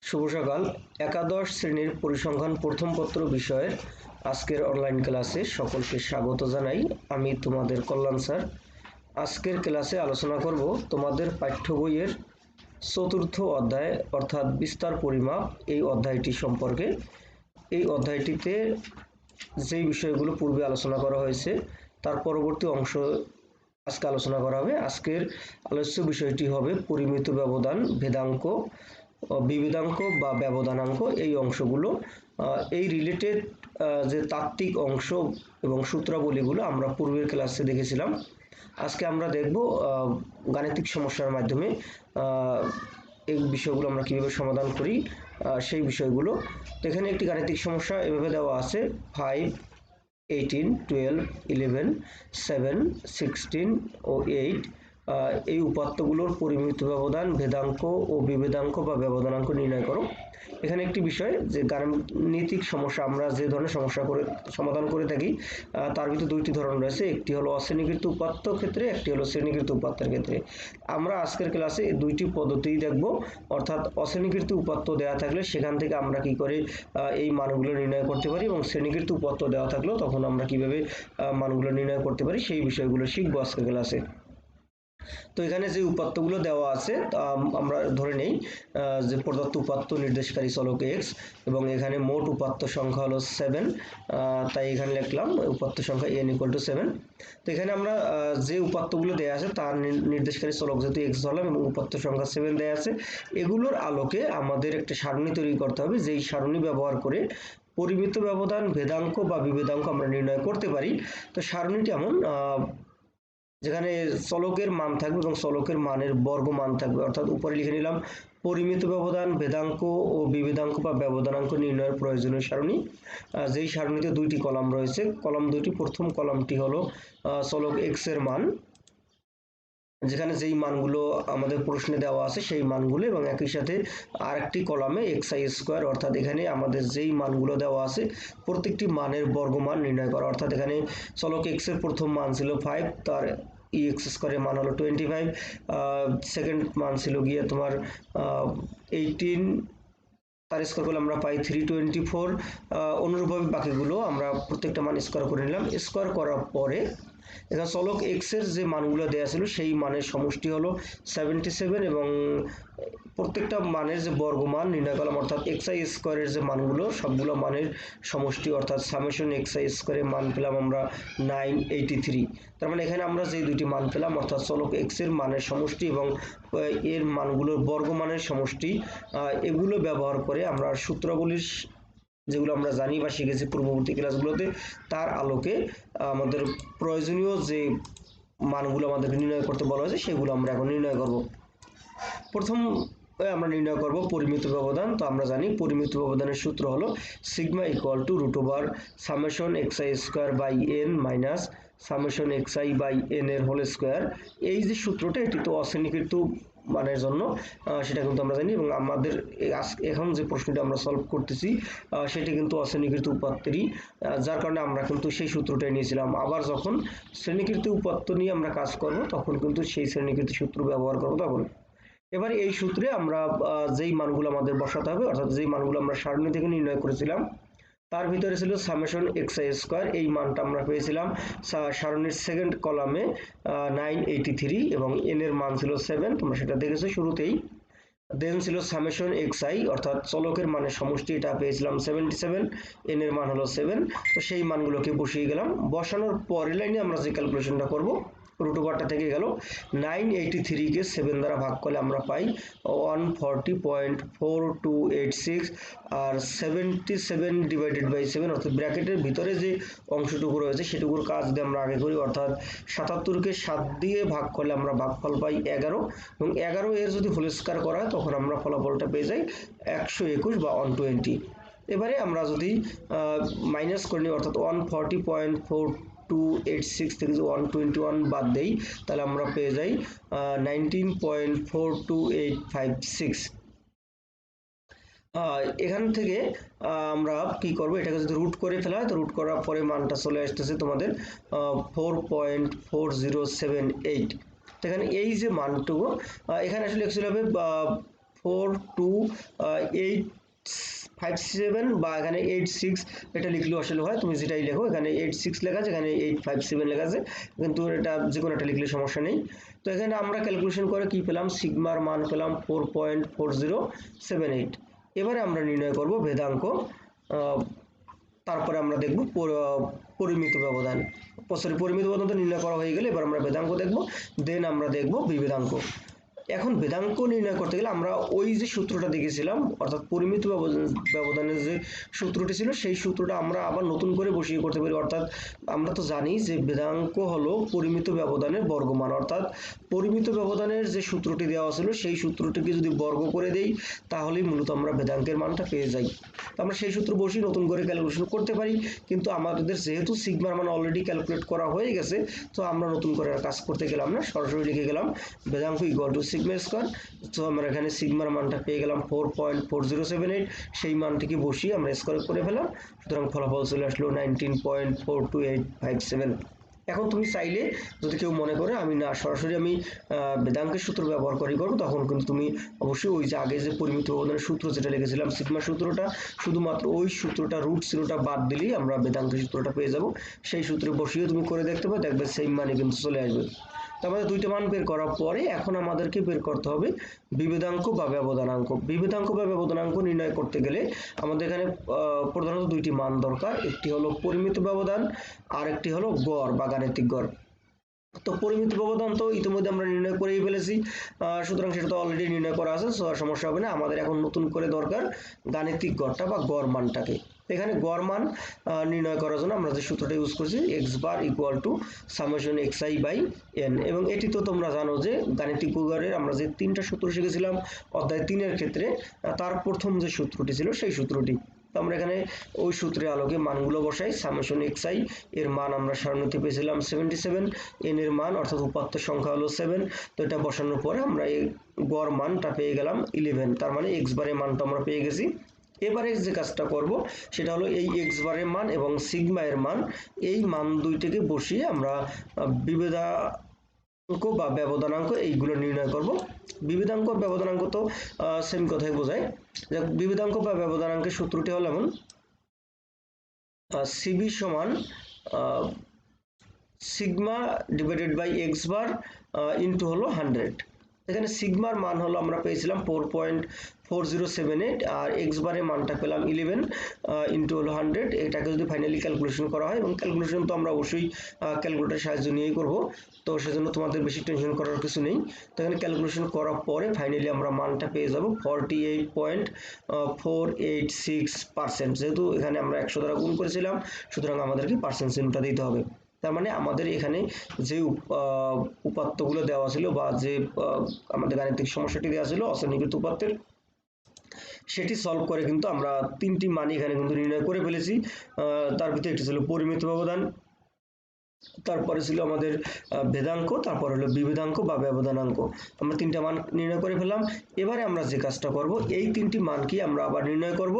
শুভ সকাল। একাদশ শ্রেণীর পরিসংখ্যান প্রথম পত্র বিষয়ের আজকের অনলাইন ক্লাসে সকলকে স্বাগত জানাই। আমি তোমাদের কল্যাণ স্যার। আজকের ক্লাসে আলোচনা করব তোমাদের পাঠ্য বইয়ের চতুর্থ অধ্যায় অর্থাৎ বিস্তার পরিমাপ এই অধ্যায়টি সম্পর্কে। এই অধ্যায়টিতে যেই বিষয়গুলো পূর্বে আলোচনা করা হয়েছে তার পরবর্তী অংশ আজকে আলোচনা করা হবে। আজকের আলোচ্য বিষয়টি হবে পরিমিত ব্যবধান, ভেদাঙ্ক, বিভেদাঙ্ক বা ব্যবধানাঙ্ক। এই অংশগুলো এই রিলেটেড যে তাত্ত্বিক অংশ এবং সূত্রাবলীগুলো আমরা পূর্বের ক্লাসে দেখেছিলাম। আজকে আমরা দেখব গাণিতিক সমস্যার মাধ্যমে এই বিষয়গুলো আমরা কীভাবে সমাধান করি সেই বিষয়গুলো। তো এখানে একটি গাণিতিক সমস্যা এভাবে দেওয়া আছে: 5, 18, 12, 11, 7, 16 ও 8 এই উপাত্তগুলোর পরিমিত ব্যবধান, ভেদাঙ্ক ও বিভেদাঙ্ক বা ব্যবধানাঙ্ক নির্ণয় করো। এখানে একটি বিষয় যে গাণিতিক সমস্যা আমরা যে ধরনের সমস্যা সমাধান করে থাকি তার ভিতরে দুইটি ধরন রয়েছে। একটি হলো অশ্রেণীকৃত উপাত্ত ক্ষেত্রে, একটি হলো শ্রেণীকৃত উপাত্তের ক্ষেত্রে। আমরা আজকের ক্লাসে দুইটি পদ্ধতিই দেখব। অর্থাৎ অশ্রেণীকৃত উপাত্ত দেওয়া থাকলে সেখান থেকে আমরা কি করে এই মানগুলো নির্ণয় করতে পারি, এবং শ্রেণীকৃত উপাত্ত দেওয়া থাকলেও তখন আমরা কিভাবে মানগুলো নির্ণয় করতে পারি সেই বিষয়গুলো শিখবো আজকের ক্লাসে। তো এখানে যে উপাত্তগুলো দেওয়া আছে আমরা ধরে নেই যে প্রদত্ত উপাত্ত নির্দেশকারী চলক x, এবং এখানে মোট উপাত্ত সংখ্যা হলো 7, তাই এখানে লিখলাম উপাত্ত সংখ্যা n = 7। তো এখানে আমরা যে উপাত্তগুলো দেওয়া আছে তার নির্দেশকারী চলক যেহেতু x ধরলাম এবং উপাত্ত সংখ্যা 7 দেওয়া আছে, এগুলোর আলোকে আমাদের একটা সারণী তৈরি করতে হবে, যেই সারণী ব্যবহার করে পরিমিত ব্যবধান, ভেদাঙ্ক বা বিভেদাঙ্ক আমরা নির্ণয় করতে পারি। তো সারণীটি এমন, যেখানে চলকের মান থাকবে এবং চলকের মানের বর্গ মান থাকবে। অর্থাৎ উপরে লিখে নিলাম পরিমিত ব্যবধান, ভেদাঙ্ক ও বিভেদাঙ্ক বা ব্যবধানাঙ্ক নির্ণয়ের প্রয়োজনীয় সারণী। যেই সারণীতে দুইটি কলাম রয়েছে। কলাম দুইটি, প্রথম কলামটি হলো চলক x এর মান, যেখানে যেই মানগুলো আমাদের প্রশ্নে দেওয়া আছে সেই মানগুলো, এবং একই সাথে আরেকটি কলামে xi² অর্থাৎ এখানে আমাদের যেই মানগুলো দেওয়া আছে প্রত্যেকটি মানের বর্গমান নির্ণয় করা। অর্থাৎ এখানে চলক x এর প্রথম মান ছিল 5, তার x² এর মান হলো 25, সেকেন্ড মান ছিল গিয়ে তোমার 18, তার স্কোয়ার করলে আমরা পাই 324। অনুরূপভাবে বাকিগুলো আমরা প্রত্যেকটা মান স্কোয়ার করে নিলাম। স্কোয়ার করার পরে এখানে চলক x এর যে মানগুলো দেওয়া ছিল সেই মানের সমষ্টি হলো 77, এবং প্রত্যেকটা মানের যে বর্গমান নির্ণয় করলাম, অর্থাৎ xi² এর যে মানগুলো সবগুলো মানের সমষ্টি, অর্থাৎ সামেশন xi² এর মান পেলাম আমরা 983। তার মানে এখানে আমরা যে দুইটি মান পেলাম অর্থাৎ চলক x এর মানের সমষ্টি এবং এর মানগুলোর বর্গমানের সমষ্টি, এগুলো ব্যবহার করে আমরা সূত্রাবলীর যেগুলো আমরা জানি বা শিখেছি পূর্ববর্তী ক্লাসগুলোতে তার আলোকে আমাদের প্রয়োজনীয় যে মানগুলো আমাদেরকে নির্ণয় করতে বলা হয়েছে সেগুলো আমরা এখন নির্ণয় করব। প্রথম আমরা নির্ণয় করব পরিমিত ব্যবধান। তো আমরা জানি পরিমিত ব্যবধানের সূত্র হলো sigma = √summation xi² - summation xi/n এর হোল স্কয়ার। এই যে সূত্রটা, এটি তো অশ্রেণীকৃত মানের জন্য, সেটা কিন্তু আমরা জানি, এবং আমাদের এখন যে প্রশ্নটা আমরা সলভ করতেছি সেটি কিন্তু অশ্রেণীকৃত উপাত্তেরই, যার কারণে আমরা কিন্তু সেই সূত্রটাই নিয়েছিলাম। আবার যখন শ্রেণীকৃত উপাত্ত নিয়ে আমরা কাজ করব তখন কিন্তু সেই শ্রেণীকৃত সূত্র ব্যবহার করব। তখন এবার এই সূত্রে আমরা যেই মানগুলো আমাদের বসাতে হবে, অর্থাৎ যেই মানগুলো আমরা সারণী থেকে নির্ণয় করেছিলাম তার ভিতরে ছিল সামেশন xi², এই মানটা আমরা পেয়েছিলাম সারণীর সেকেন্ড কলামে 983, এবং n এর মান ছিল 7, তোমরা সেটা দেখেছো শুরুতেই। দেন ছিল সামেশন xi অর্থাৎ চলকের মানের সমষ্টি, এটা পেয়েছিলাম 77, n এর মান হলো 7। তো সেই মানগুলোকে বসিয়ে গেলাম। বসানোর পরের লাইনে আমরা যে ক্যালকুলেশনটা করব, √টা থেকে গেল 983 কে 7 দ্বারা ভাগ করলে আমরা পাই 140.4286, আর 77/7 অর্থাৎ ব্র্যাকেটের ভিতরে যে অংশটুকু রয়েছে সেটুকুর কাজ যদি আমরা আগে করি, অর্থাৎ 77কে 7 দিয়ে ভাগ করলে আমরা ভাগফল পাই 11, এবং 11 এর যদি হোল স্কয়ার করা হয় তখন আমরা ফলাফলটা পেয়ে যাই 121 বা 120। এবারে আমরা যদি মাইনাস করে নিই, অর্থাৎ 140.4286 থেকে যদি 121 বাদ দেই তাহলে আমরা পেয়ে যাই 19.42856। এখান থেকে আমরা কি করব, এটাকে যদি রুট করে ফেলা হয় তো রুট করার পরে মানটা চলে আসতেছে তোমাদের 4.4078। এখানে এই যে মানটুকু এখানে আসলে অ্যাকচুয়ালি হবে 857 বা এখানে 86 এটা লিখলেও আসলে হয়, তুমি যেটাই লেখো, এখানে 86 লেখা আছে, এখানে 857 লেখা আছে, কিন্তু এটা যে কোনো একটা লিখলে সমস্যা নেই। তো এখানে আমরা ক্যালকুলেশন করে কি পেলাম, সিগমার মান পেলাম 4.4078। এবারে আমরা নির্ণয় করব ভেদাঙ্ক, তারপরে আমরা দেখব পরিমিত ব্যবধান, পরিমিত ব্যবধান তো নির্ণয় করা হয়ে গেলে এবার আমরা ভেদাঙ্ক দেখব, দেন আমরা দেখব বিভেদাঙ্ক। এখন ভেদাঙ্ক নির্ণয় করতে গেলে আমরা ওই যে সূত্রটা দেখেছিলাম, অর্থাৎ পরিমিত ব্যবধানের যে সূত্রটি ছিল সেই সূত্রটা আমরা আবার নতুন করে বসিয়ে করতে পারি। অর্থাৎ আমরা তো জানি যে ভেদাঙ্ক হলো পরিমিত ব্যবধানের বর্গমান, অর্থাৎ পরিমিত ব্যবধানের যে সূত্রটি দেওয়া ছিল সেই সূত্রটিকে যদি বর্গ করে দেই তাহলেই মূলত আমরা ভেদাঙ্কের মানটা পেয়ে যাই। তো আমরা সেই সূত্র বসিয়ে নতুন করে ক্যালকুলেশন করতে পারি, কিন্তু আমাদের যেহেতু সিগমার মান অলরেডি ক্যালকুলেট করা হয়ে গেছে, তো আমরা নতুন করে আর কাজ করতে গেলাম না, সরাসরি লিখে গেলাম ভেদাঙ্ক ইকুয়াল টু সিগমা স্কয়ার। তো আমরা এখানে সিগমার মানটা পেয়ে গেলাম 4.4078, সেই মানটিকে বসিয়ে আমরা স্কয়ার করে ফেলাম, সুতরাং ফলাফল চলে আসলো 19.42857। এখন তুমি চাইলে যদি কেউ মনে করে আমি না সরাসরি আমি ভেদাঙ্কের সূত্র ব্যবহার করব, তখন কিন্তু তুমি অবশ্যই ওই যে আগে যে পরিমিত ব্যবধানের সূত্র যেটা লিখেছিলাম সিগমা সূত্রটা, শুধুমাত্র ওই সূত্রটা রুট জিরোটা বাদ দিলেই আমরা ভেদাঙ্কের সূত্রটা পেয়ে যাব। সেই সূত্রে বসিয়ে তুমি করে দেখতে পাবে, দেখবে সেম মানে কিন্তু চলে আসবে। তো আমাদের দুইটা মান বের করার পরে এখন আমাদেরকে বের করতে হবে বিভেদাঙ্ক বা ব্যবধানাঙ্ক। বিভেদাঙ্ক বা ব্যবধানাঙ্ক নির্ণয় করতে গেলে আমাদের এখানে প্রধানত দুইটি মান দরকার, একটি হলো পরিমিত ব্যবধান আর একটি হলো গড় বা গাণিতিক গড়। তো পরিমিত ব্যবধান তো ইতিমধ্যে আমরা নির্ণয় করেই ফেলেছি, সুতরাং সেটা তো অলরেডি নির্ণয় করা আছে, সমস্যা হবে না। আমাদের এখন নতুন করে দরকার গাণিতিক গড়টা বা গড় মানটাকে। এখানে গড় মান নির্ণয় করার জন্য আমরা যে সূত্রটা ইউজ করছি x bar equal to summation x i by n, এবং এটি তো তোমরা জানো যে গাণিতিক গড়ের আমরা যে তিনটা সূত্র শিখেছিলাম অধ্যায় 3-এর ক্ষেত্রে, তার প্রথম যে সূত্রটি ছিল সেই সূত্রটি। তো আমরা এখানে ওই সূত্রের আলোকে মানগুলো বসাই, সামেশন এক্স আই এর মান আমরা সারণীতে পেয়েছিলাম 77, এন এর মান অর্থাৎ উপাত্তের সংখ্যা হলো 7। তো এটা বসানোর পরে আমরা এই গড় মানটা পেয়ে গেলাম 11, তার মানে এক্স বারের মানটা আমরা পেয়ে গেছি। এবারে যে কাজটা করব সেটা হলো এই এক্স বারের মান এবং সিগমা এর মান, এই মান দুইটাকে বসিয়ে আমরা বিভেদাঙ্ক বা ব্যবধানাঙ্ক এইগুলো নির্ণয় করব। বিভেদাঙ্ক ব্যবধানাঙ্ক তো সেম কথাই বোঝায়। বিভেদাঙ্ক বা ব্যবধানাঙ্কের সূত্রটি হলো এমন, সিবি সমান sigma divided by x bar into হলো 100। এখানে সিগমার মান হলো আমরা পেয়েছিলাম 4.4078 আর এক্স বারের মানটা পেলাম 11 ইন্টু হলো 100। এটাকে যদি ফাইনালি ক্যালকুলেশন করা হয়, এবং ক্যালকুলেশন তো আমরা অবশ্যই ক্যালকুলেটরের সাহায্য নিয়েই করব, তো সেজন্য তোমাদের বেশি টেনশন করার কিছু নেই। তো এখানে ক্যালকুলেশন করার পরে ফাইনালি আমরা মানটা পেয়ে যাব 48.486%। যেহেতু এখানে আমরা 100 দ্বারা গুণ করেছিলাম, সুতরাং আমাদেরকে পার্সেন্ট চিহ্নটা দিতে হবে। তার মানে আমাদের এখানে যে উপাত্তগুলো দেওয়া ছিল বা যে আমাদের গাণিতিক সমস্যাটি দেওয়া ছিল অশ্রেণীকৃত উপাত্তের, সেটি সলভ করে কিন্তু আমরা তিনটি মান এখানে কিন্তু নির্ণয় করে ফেলেছি। তার ভিতরে একটি ছিল পরিমিত ব্যবধান, তারপরে ছিল আমাদের ভেদাঙ্ক, তারপর হলো বিভেদাঙ্ক বা ব্যবধানাঙ্ক। আমরা তিনটা মান নির্ণয় করে ফেললাম। এবারে আমরা যে কাজটা করব, এই তিনটি মানকে আমরা আবার নির্ণয় করব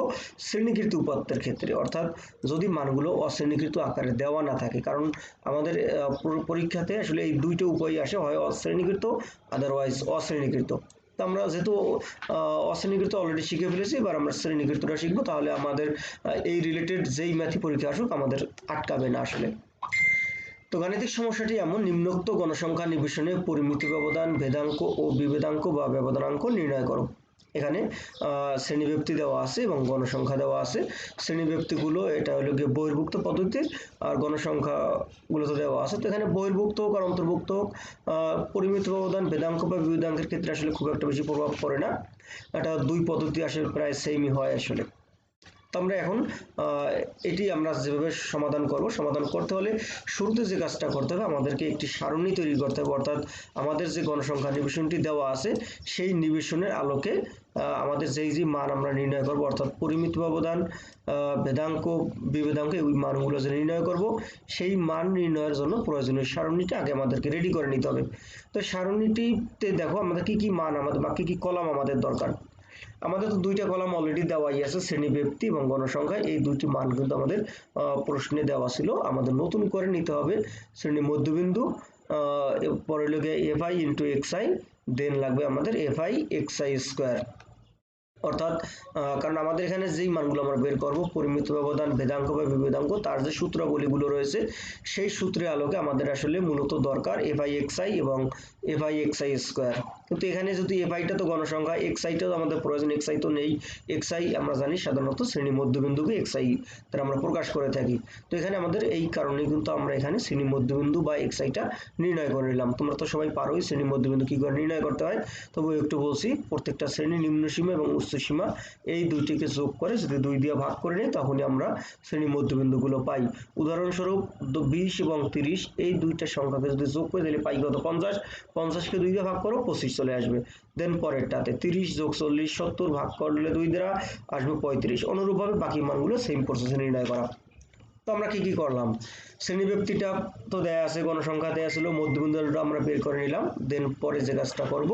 শ্রেণীকৃত উপাত্তের ক্ষেত্রে, অর্থাৎ যদি মানগুলো অশ্রেণীকৃত আকারে দেওয়া না থাকে, কারণ আমাদের পরীক্ষাতে আসলে এই দুইটা উপায় আসে, হয় অশ্রেণীকৃত আদারওয়াইজ অশ্রেণীকৃত। তো আমরা যেহেতু অশ্রেণীকৃত অলরেডি শিখে ফেলেছি, এবার আমরা শ্রেণীকৃতটা শিখবো, তাহলে আমাদের এই রিলেটেড যেই ম্যাথই পরীক্ষা আসুক আমাদের আটকাবে না আসলে। তো গাণিতিক সমস্যাটি এমন, নিম্নোক্ত গণসংখ্যা নিবেশনে পরিমিত ব্যবধান, ভেদাঙ্ক ও বিভেদাঙ্ক বা ব্যবধানাঙ্ক নির্ণয় করো। এখানে শ্রেণীব্যক্তি দেওয়া আছে এবং গণসংখ্যা দেওয়া আছে। শ্রেণীব্যক্তিগুলো এটা হলো গিয়ে বহির্ভুক্ত পদ্ধতি, আর গণসংখ্যাগুলো তো দেওয়া আছে। তো এখানে বহির্ভুক্ত হোক আর অন্তর্ভুক্ত হোক, পরিমিত ব্যবধান, ভেদাঙ্ক বা বিভেদাঙ্কের ক্ষেত্রে আসলে খুব একটা বেশি প্রভাব পড়ে না, এটা দুই পদ্ধতি আসলে প্রায় সেমই হয় আসলে। তো আমরা এখন এটি আমরা যেভাবে সমাধান করব, সমাধান করতে হলে শুরুতে যে কাজটা করতে হবে, আমাদেরকে একটি সারণী তৈরি করতে হবে, অর্থাৎ আমাদের যে গণসংখ্যা নিবেশনটি দেওয়া আছে সেই নিবেশনের আলোকে আমাদের যেই যে মান আমরা নির্ণয় করব, অর্থাৎ পরিমিত ব্যবধান, ভেদাঙ্ক, বিভেদাঙ্ক, ওই মানগুলো যে নির্ণয় করব, সেই মান নির্ণয়ের জন্য প্রয়োজনীয় সারণীটা আগে আমাদেরকে রেডি করে নিতে হবে। তো সারণীটিতে দেখো আমাদের কি কি মান আমাদের বা কি কি কলাম আমাদের দরকার। আমাদের তো দুইটা কলাম অলরেডি দেওয়াই আছে, শ্রেণীব্যক্তি এবং গণসংখ্যা, এই দুইটি মান কিন্তু আমাদের প্রশ্নে দেওয়া ছিল। আমাদের নতুন করে নিতে হবে শ্রেণী মধ্যবিন্দু, পরে লোকে F I into X I, then লাগবে আমাদের F I x I square. অর্থাৎ কারণ আমাদের এখানে যেই মানগুলো আমরা বের করব পরিমিত ব্যবধান, ভেদাঙ্ক বা বিভেদাঙ্ক, তার যে সূত্রাবলীগুলো রয়েছে সেই সূত্রের আলোকে আমাদের আসলে মূলত দরকার এফআই এক্সআই এবং এফআই এক্সআই স্কোয়ার। কিন্তু এখানে যদি এফআইটা তো গণসংখ্যা, এক্সআইটাও আমাদের প্রয়োজন, এক্সআই তো নেই। এক্সআই আমরা জানি সাধারণত শ্রেণী মধ্যবিন্দুকে এক্সআই দ্বারা আমরা প্রকাশ করে থাকি। তো এখানে আমাদের এই কারণে কিন্তু আমরা এখানে শ্রেণী মধ্যবিন্দু বা এক্সআইটা নির্ণয় করে নিলাম। তোমরা তো সবাই পারোই শ্রেণী মধ্যবিন্দু কি করে নির্ণয় করতে হয়, তবু একটু বলছি। প্রত্যেকটা শ্রেণী নিম্ন সীমা এবং উচ্চ সীমা এই দুইটিকে যোগ করে যদি 2 দিয়ে ভাগ করে নিই তখনই আমরা শ্রেণী মধ্যবিন্দুগুলো পাই। উদাহরণস্বরূপ 20 এবং 30 এই দুইটা সংখ্যাকে যদি যোগ করে দিলে পাই কত? 50। 50কে 2 দিয়ে ভাগ করো 25 চলে আসবে। দেন পরেরটাতে 30 যোগ 40 70 ভাগ করলে 2 দ্বারা আসবে 35। অনুরূপভাবে বাকি মানগুলো সেম প্রসেসে নির্ণয় করা। তো আমরা কি করলাম, শ্রেণীব্যক্তিটা তো দেয়া আছে, গণসংখ্যা দেয়া ছিল, মধ্যবিন্দুটা আমরা বের করে নিলাম। দেন পরে যে কাজটা করব,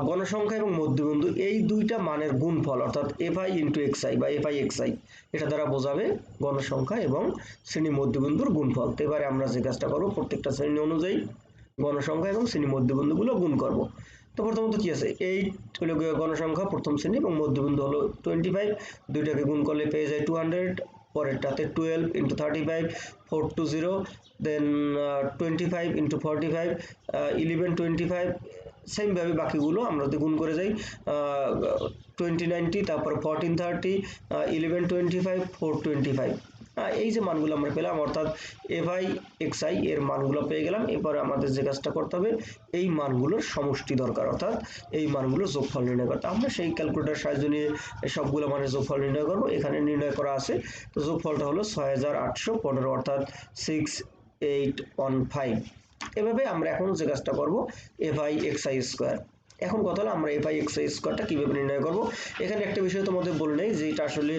গণসংখ্যা এবং মধ্যবিন্দু এই দুইটা মানের গুণফল অর্থাৎ এফআই ইন্টু এক্সআই বা এফআই এক্সআই এটা দ্বারা বোঝাবে গণসংখ্যা এবং শ্রেণী মধ্যবিন্দুর গুণফল। তো এবারে আমরা যে কাজটা করব, প্রত্যেকটা শ্রেণী অনুযায়ী গণসংখ্যা এবং শ্রেণী মধ্যবিন্দুগুলো গুণ করব। তো প্রথমত কি আছে, 8 হলো গণসংখ্যা প্রথম শ্রেণী এবং মধ্যবিন্দু হলো 25, দুইটাকে গুণ করলে পেয়ে যায় 200। পরেরটাতে 12 ইন্টু 35 420, দেন 25 ইন্টু 45 1125। সেমভাবে বাকিগুলো আমরা যদি গুণ করে যাই 2090, তারপর 1430, 1125, 425। এই যে মানগুলো আমরা পেলাম অর্থাৎ এফআই এক্সআই এর মানগুলো পেয়ে গেলাম। এরপরে আমাদের যে কাজটা করতে হবে, এই মানগুলোর সমষ্টি দরকার অর্থাৎ এই মানগুলোর যোগফল নির্ণয় করতে। আমরা সেই ক্যালকুলেটর সাহায্য নিয়ে সবগুলো মানের যোগফল নির্ণয় করব। এখানে নির্ণয় করা আছে, তো যোগফলটা হলো 6815 অর্থাৎ 6815। এভাবে আমরা এখন যে কাজটা করব, এফআই এক্সআই স্কোয়ার। এখন কথা হলো আমরা এফআই এক্সআই স্কোয়ারটা কীভাবে নির্ণয় করব। এখানে একটা বিষয় তোমাদের বলে নেই যে এটা আসলে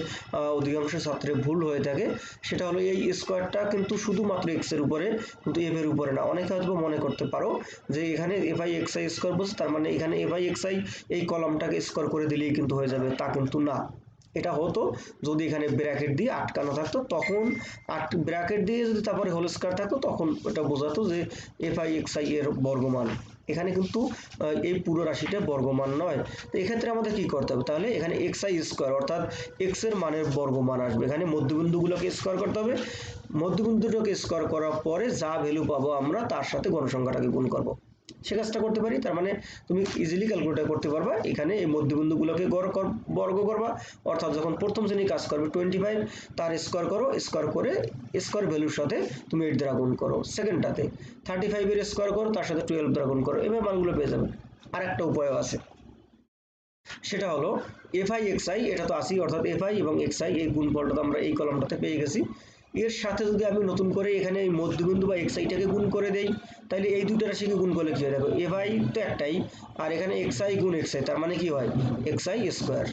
অধিকাংশ ছাত্রের ভুল হয়ে থাকে, সেটা হলো এই স্কোয়ারটা কিন্তু শুধুমাত্র এক্স এর উপরে, কিন্তু এফ এর উপরে না। অনেকে হয়তো মনে করতে পারো যে এখানে এফআই এক্সআই স্কোয়ার বলছে তার মানে এখানে এফআই এক্সআই এই কলামটাকে স্কোয়ার করে দিলেই কিন্তু হয়ে যাবে, তা কিন্তু না। এটা হতো যদি এখানে ব্র্যাকেট দিয়ে আটকানো থাকতো, তখন ব্র্যাকেট দিয়ে যদি তারপরে হোল স্কয়ার থাকতো তখন এটা বোঝাতো যে এফআই এক্সআই এর বর্গমান। এখানে কিন্তু এই পুরো রাশিটা বর্গমান নয়। তো এক্ষেত্রে আমাদের কি করতে হবে, তাহলে এখানে এক্সআই স্কোয়ার অর্থাৎ এক্স এর মানের বর্গমান আসবে। এখানে মধ্যবিন্দুগুলোকে স্কোয়ার করতে হবে, মধ্যবিন্দুটাকে স্কোয়ার করার পরে যা ভ্যালু পাবো আমরা তার সাথে গণসংখ্যাটাকে গুণ করব। সে কাজটা করতে পারি, তার মানে তুমি ইজিলি ক্যালকুলেট করতে পারবা। এখানে এই মধ্যবিন্দুগুলোকে বর্গ করবা, অর্থাৎ যখন প্রথম শ্রেণী কাজ করবে 25 তার স্কোয়ার করো, স্কোয়ার করে স্কোয়ার ভ্যালুর সাথে তুমি 8 দ্বারা গুণ করো। সেকেন্ডটাতে 35 এর স্কোয়ার করো, তার সাথে 12 দ্বারা গুণ করো, এভাবে মানগুলো পেয়ে যাবে। আর একটা উপায় আছে, সেটা হলো এফআই এক্সআই, এটা তো আসি অর্থাৎ এফআই এবং এক্সআই এই গুণফলটা তো আমরা এই কলামটাতে পেয়ে গেছি। এর সাথে যদি আমি নতুন করে এখানে এই মধ্যবিন্দু বা এক্সআইটাকে গুণ করে দেই, তাহলে এই দুইটা রাশিকে গুণ করলে কি হয় দেখো, এফআই তো একটাই আর এখানে এক্সআই গুণ এক্সআই, তার মানে কি হয় এক্সআই স্কোয়ার।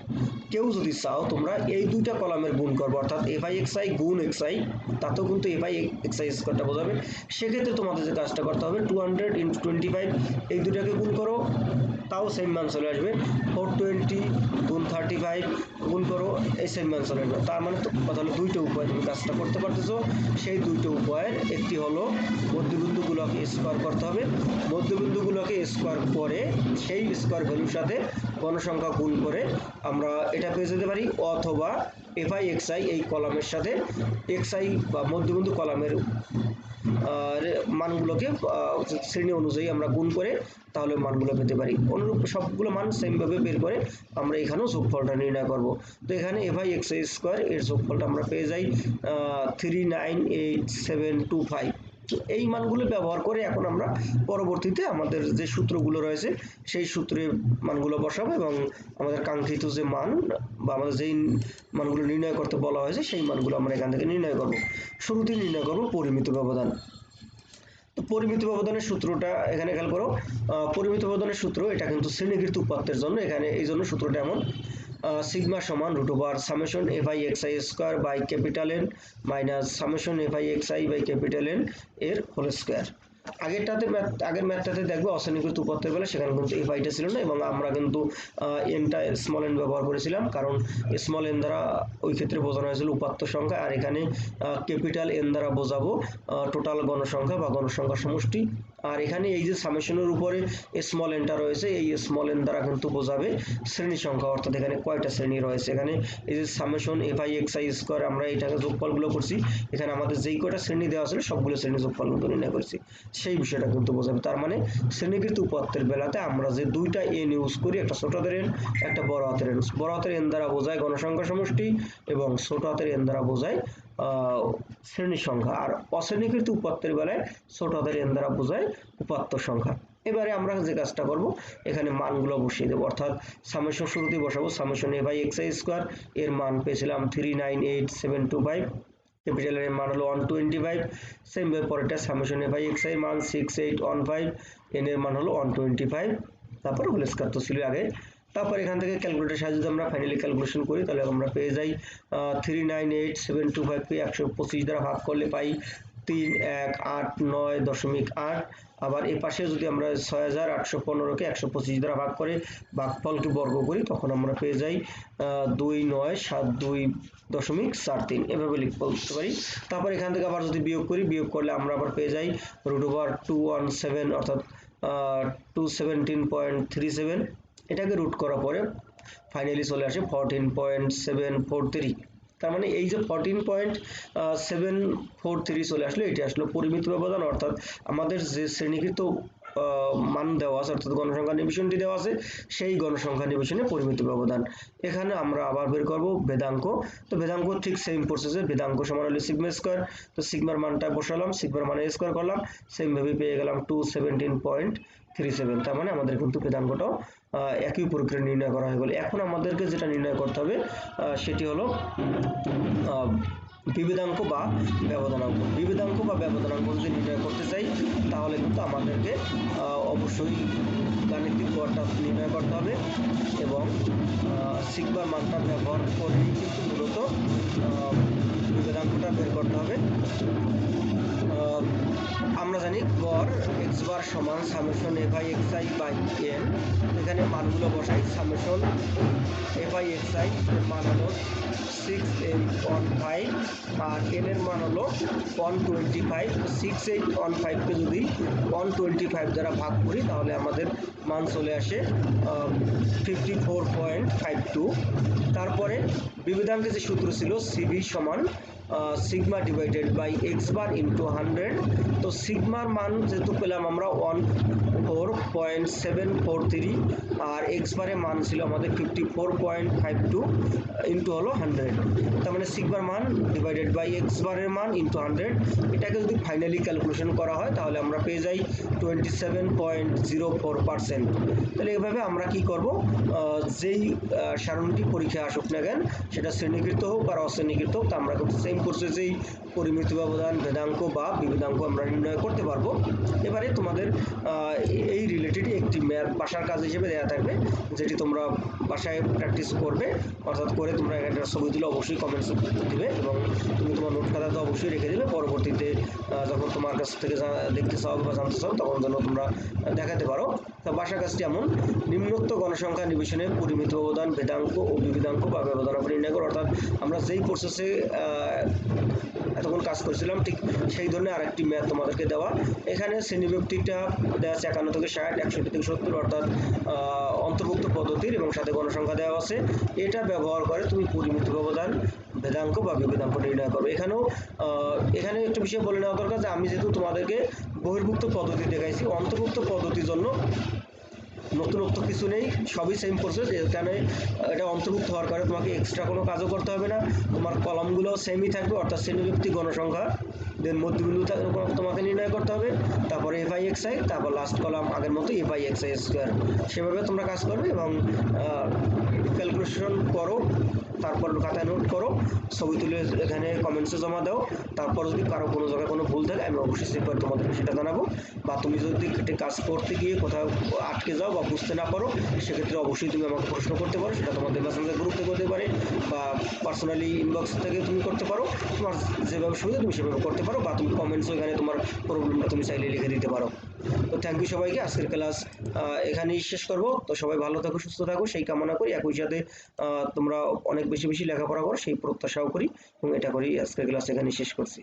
কেউ যদি চাও তোমরা এই দুইটা কলামের গুণ করবো অর্থাৎ এফআই এক্সআই গুণ এক্সআই, তাতেও কিন্তু এফআই এক্সআই স্কোয়ারটা বোঝাবে। সেক্ষেত্রে তোমাদের যে কাজটা করতে হবে 200 ইন্টু 25 এই দুটাকে গুণ করো, তাও সেম মান চলে আসবে। 420 গুণ 35 গুণ করো, এই সেম মান চলে আসবে। তার মানে তো কথা হলো দুইটা উপায় তুমি কাজটা করতে পারতেছো। সেই দুইটা উপায়ের একটি হলো মধ্যবিন্দুগুলোকে স্কোয়ার করতে হবে, মধ্যবিন্দুগুলোকে স্কোয়ার করে সেই স্কোয়ার ভ্যালুর সাথে গণসংখ্যা গুণ করে আমরা এটা পেয়ে যেতে পারি, অথবা এফআই এক্সআই এই কলামের সাথে এক্সআই বা মধ্যবিন্দু কলামের মানগুলোকে শ্রেণী অনুযায়ী আমরা গুণ করে তাহলে মানগুলো পেতে পারি। অনুরূপ সবগুলো মান সেমভাবে বের করে আমরা এখানেও যোগফলটা নির্ণয় করব। তো এখানে এফআই এক্সআই স্কোয়ার এর যোগফলটা আমরা পেয়ে যাই 398,725। এই মানগুলো ব্যবহার করে এখন আমরা পরবর্তীতে আমাদের যে সূত্রগুলো রয়েছে সেই সূত্রে মানগুলো বসাবো এবং আমাদের কাঙ্ক্ষিত যে মান বা আমাদের যেই মানগুলো নির্ণয় করতে বলা হয়েছে সেই মানগুলো আমরা এখান থেকে নির্ণয় করব। শুরুতেই নির্ণয় করব পরিমিত ব্যবধান। তো পরিমিত ব্যবধানের সূত্রটা এখানে খেয়াল করো, পরিমিত ব্যবধানের সূত্র এটা কিন্তু শ্রেণীকৃত উপাত্তের জন্য, এখানে এই জন্য সূত্রটা এমন, সিগমা সমান root over summation f i x i square by capital n minus summation f i x i by capital n এর হোল স্কোয়ার। আগের ম্যাথটাতে দেখবো অশ্রেণীকৃত উপাত্তের বেলা সেখানে কিন্তু এফআইটা ছিল না এবং আমরা কিন্তু এনটা স্মল এন ব্যবহার করেছিলাম, কারণ স্মল এন দ্বারা ওই ক্ষেত্রে বোঝানো হয়েছিল উপাত্ত সংখ্যা, আর এখানে ক্যাপিটাল এন দ্বারা বোঝাবো টোটাল গণসংখ্যা বা গণসংখ্যার সমষ্টি। আর এখানে এই যে সামেশনের উপরে স্মল এনটা রয়েছে, এই স্মল এন দ্বারা কিন্তু বোঝাবে শ্রেণী সংখ্যা, অর্থাৎ এখানে কয়টা শ্রেণী রয়েছে। এখানে এই যে summation f I x I square, আমরা এটাকে যোগফলগুলো করছি, এখানে আমাদের যেই কয়টা শ্রেণী দেওয়া ছিল সবগুলো শ্রেণী যোগফল কিন্তু নির্ণয় করেছি, সেই বিষয়টা কিন্তু বোঝাবে। তার মানে শ্রেণীকৃত উপাত্তের বেলাতে আমরা যে দুইটা এন ইউজ করি, একটা ছোট হাতের এন, একটা বড় হাতের এন। বড় হাতের এন দ্বারা বোঝায় গণসংখ্যা সমষ্টি এবং ছোট হাতের এন দ্বারা বোঝায় শ্রেণীর সংখ্যা। আর অশ্রেণীকৃত উপাত্তের বেলায় ছোট হাতের এন দ্বারা বোঝায় উপাত্ত সংখ্যা। এবারে আমরা যে কাজটা করব, এখানে মানগুলো বসিয়ে দেবো, অর্থাৎ সামেশন শুরুতেই বসাবো সামেশন এ বাই এক্স আই স্কোয়ার, এর মান পেয়েছিলাম 398725, ক্যাপিটাল এর মান হলো 125, সেম ভাবে পরেরটা সামেশন এ বাই এক্স আই মান 6815, এন এর মান হলো 125, তারপর হোল স্কয়ার তো ছিল আগে। তারপর এখান থেকে ক্যালকুলেটর সাহায্যে যদি আমরা ফাইনালি ক্যালকুলেশন করি, তাহলে আমরা পেয়ে যাই 398725 কে 125 দ্বারা ভাগ করলে পাই 3189.8। আবার এই পাশে যদি আমরা 6815 কে 125 দ্বারা ভাগ করে ভাগফলকে বর্গ করি, তখন আমরা পেয়ে যাই 2972.43, এভাবে বলতে পারি। তারপর এখান থেকে আবার যদি বিয়োগ করি, বিয়োগ করলে আমরা আবার পেয়ে যাই √217, অর্থাৎ 217.37। এটাকে রুট করার পরে ফাইনালি চলে আসে 14.743। তার মানে এই যে 14.743 চলে আসলো, এটি আসলো পরিমিত ব্যবধান, অর্থাৎ আমাদের যে শ্রেণীকৃত মান দেওয়া আছে, অর্থাৎ গণসংখ্যা নিবেশনটি দেওয়া আছে, সেই গণসংখ্যা নিবেশনে পরিমিত ব্যবধান। এখানে আমরা আবার বের করব ভেদাঙ্ক। তো ভেদাঙ্ক ঠিক সেম প্রসেসে, ভেদাঙ্ক সমান হলো সিগমা স্কয়ার, তো সিগমার মানটা বসালাম, সিগমার মানে স্কয়ার করলাম, সেম ভাবে পেয়ে গেলাম 217.37। তার মানে আমাদের কিন্তু ভেদাঙ্কটাও একই প্রক্রিয়া নির্ণয় করা হয়ে গেল। এখন আমাদেরকে যেটা নির্ণয় করতে হবে সেটি হলো বিভেদাঙ্ক বা ব্যবধানাঙ্ক। বিভেদাঙ্ক বা ব্যবধানাঙ্ক যদি নির্ণয় করতে চাই, তাহলে কিন্তু আমাদেরকে অবশ্যই গাণিতিক গড়টা নির্ণয় করতে হবে এবং সিগমার মানটা ব্যবহার করেই কিন্তু মূলত বিভেদাঙ্কটা বের করতে হবে। আমরা জানি গড় এক্স বার সমান summation f I x i by n. এখানে মানগুলো বসাই, summation f I x i এর মান হলো 6815 আর এন এর মান হলো 125। 6815 কে যদি 125 দ্বারা ভাগ করি, তাহলে আমাদের মান চলে আসে 54.52। তারপরে বিভেদাঙ্কে যে সূত্র ছিল সিবি সমান sigma divided by x bar into 100। তো সিগমার মান যেহেতু পেলাম আমরা 14.743 আর এক্স বারের মান ছিল আমাদের 54.52 ইন্টু হলো 100। তার মানে সিগমার মান ডিভাইডেড বাই এক্স বারের মান ইন্টু 100। এটাকে যদি ফাইনালি ক্যালকুলেশন করা হয়, তাহলে আমরা পেয়ে যাই 27.04%। তাহলে এভাবে আমরা কি করব, যেই সারণীটি পরীক্ষায় আসুক না কেন, সেটা শ্রেণীকৃত হোক আর অশ্রেণীকৃত হোক, তা আমরা কিন্তু সেম প্রসেসেই পরিমিত ব্যবধান, ভেদাঙ্ক বা বিভেদাঙ্ক আমরা নির্ণয় করতে পারবো। এবারে তোমাদের এই রিলেটেড একটি ম্যাথ বাসার কাজ হিসেবে দেওয়া থাকবে, যেটি তোমরা বাসায় প্র্যাকটিস করবে, অর্থাৎ করে তোমরা একটা ছবি তুলে অবশ্যই কমেন্টস দিবে এবং তুমি তোমার নোট খাতাতে অবশ্যই রেখে দেবে। পরবর্তীতে যখন তোমার কাছ থেকে দেখতে চাও বা জানতে চাও, তখন যেন তোমরা দেখাতে পারো। তা বাসার কাজটি এমন: নিম্নোক্ত গণসংখ্যা নিবেশনে পরিমিত ব্যবধান, ভেদাঙ্ক ও বিভেদাঙ্ক বা ব্যবধানাঙ্ক নির্ণয় করো। অর্থাৎ আমরা যেই প্রসেসে এতক্ষণ কাজ করেছিলাম, ঠিক সেই ধরনের আরেকটি ম্যাথ তোমাদেরকে দেওয়া। এখানে শ্রেণীবিভক্তিটা দেওয়া আছে 51 থেকে 60, 61 থেকে 70, অর্থাৎ অন্তর্ভুক্ত পদ্ধতির এবং সাথে গণসংখ্যা দেওয়া আছে। এটা ব্যবহার করে তুমি পরিমিত ব্যবধান, ভেদাঙ্ক বা বিভেদাঙ্ক নির্ণয় করবে। এখানে একটা বিষয় বলে নেওয়া দরকার যে আমি যেহেতু তোমাদেরকে বহির্ভুক্ত পদ্ধতি দেখাইছি, অন্তর্ভুক্ত পদ্ধতির জন্য নতুনত্ব কিছু নেই, সবই সেম প্রসেস। এখানে এটা অন্তর্ভুক্ত হওয়ার কারণে তোমাকে এক্সট্রা কোনো কাজও করতে হবে না, তোমার কলামগুলো সেমই থাকবে, অর্থাৎ শ্রেণীভিত্তিক গণসংখ্যা, দেন মধ্যবিন্দু তোমাকে নির্ণয় করতে হবে, তারপরে এফ আই এক্স আই, তারপর লাস্ট কলাম আগের মতো F I x I square. সেভাবে তোমরা কাজ করবে এবং ক্যালকুলেশন করো, তারপর খাতায় নোট করো, ছবি তুলে এখানে কমেন্টসে জমা দাও। তারপর যদি কারো কোনো জায়গায় কোনো ভুল থাকে, আমি অবশ্যই চেক করে তোমাদেরকে সেটা জানাবো। বা তুমি যদি কাজ করতে গিয়ে কোথাও আটকে যাও বা বুঝতে না পারো, সেক্ষেত্রে অবশ্যই তুমি আমাকে প্রশ্ন করতে পারো। সেটা তোমাদের মেসেঞ্জার গ্রুপ থেকে হতে পারে বা পার্সোনালি ইনবক্স থেকে তুমি করতে পারো। তোমার যেভাবে সুবিধা তুমি সেভাবে করতে পারো, বা তুমি কমেন্টসও এখানে তোমার প্রবলেমটা তুমি চাইলে লিখে দিতে পারো। তো থ্যাংক ইউ সবাইকে। আজকের ক্লাস এখানেই শেষ করবো। তো সবাই ভালো থাকো, সুস্থ থাকো, সেই কামনা করি। একই সাথে তোমরা অনেক বেশি বেশি লেখাপড়া করো, সেই প্রত্যাশাও করি, এবং এটা করেই আজকের ক্লাস এখানেই শেষ করছি।